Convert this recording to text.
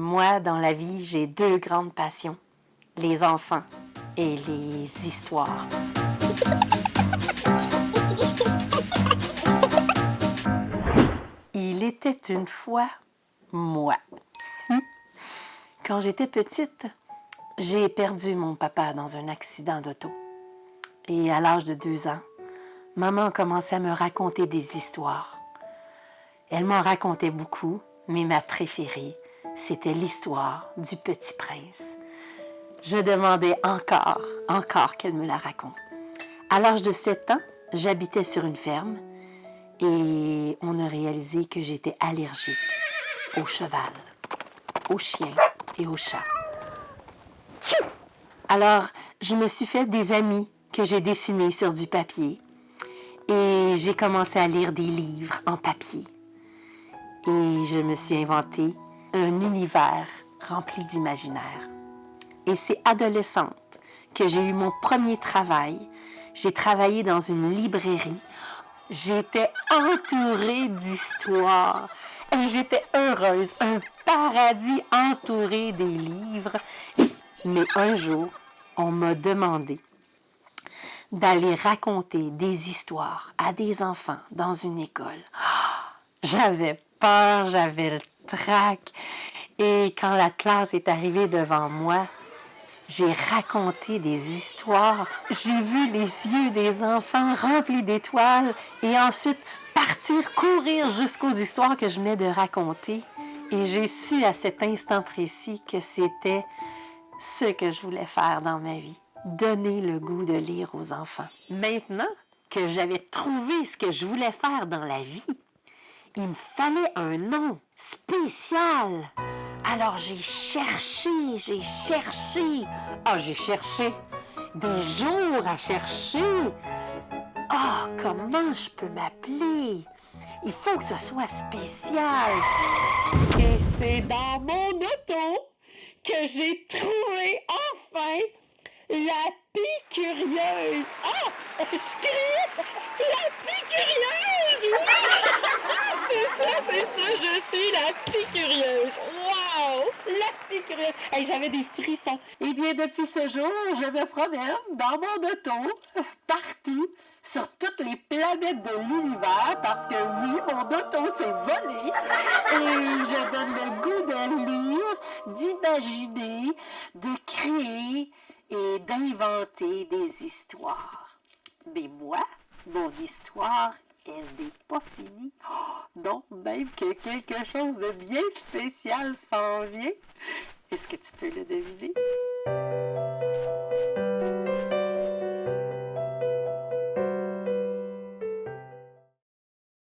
Moi, dans la vie, j'ai deux grandes passions, les enfants et les histoires. Il était une fois moi. Quand j'étais petite, j'ai perdu mon papa dans un accident d'auto. Et à l'âge de 2 ans, maman commençait à me raconter des histoires. Elle m'en racontait beaucoup, mais ma préférée, c'était l'histoire du Petit Prince. Je demandais encore qu'elle me la raconte. À l'âge de 7 ans, j'habitais sur une ferme et on a réalisé que j'étais allergique au cheval, aux chiens et aux chats. Alors, je me suis fait des amis que j'ai dessinés sur du papier et j'ai commencé à lire des livres en papier. Et je me suis inventé un univers rempli d'imaginaire. Et c'est adolescente que j'ai eu mon premier travail. J'ai travaillé dans une librairie. J'étais entourée d'histoires. Et j'étais heureuse, un paradis entouré des livres. Mais un jour, on m'a demandé d'aller raconter des histoires à des enfants dans une école. J'avais peur, j'avais le trac. Et quand la classe est arrivée devant moi, j'ai raconté des histoires. J'ai vu les yeux des enfants remplis d'étoiles et ensuite partir courir jusqu'aux histoires que je venais de raconter. Et j'ai su à cet instant précis que c'était ce que je voulais faire dans ma vie. Donner le goût de lire aux enfants. Maintenant que j'avais trouvé ce que je voulais faire dans la vie, il me fallait un nom spécial. Alors j'ai cherché. J'ai cherché des jours à chercher. Comment je peux m'appeler? Il faut que ce soit spécial. Et c'est dans mon auto que j'ai trouvé enfin la Pie-Curieuse. Je criais la Pie-Curieuse! Oui! C'est ça, je suis la Pie-Curieuse. Wow! La Pie-Curieuse. Hey, j'avais des frissons. Eh bien, depuis ce jour, je me promène dans mon auto, partout, sur toutes les planètes de l'univers, parce que oui, mon auto s'est volé. Et je donne le goût de lire, d'imaginer, de créer et d'inventer des histoires. Mais moi, mon histoire, elle n'est pas finie. Non, même que quelque chose de bien spécial s'en vient. Est-ce que tu peux le deviner?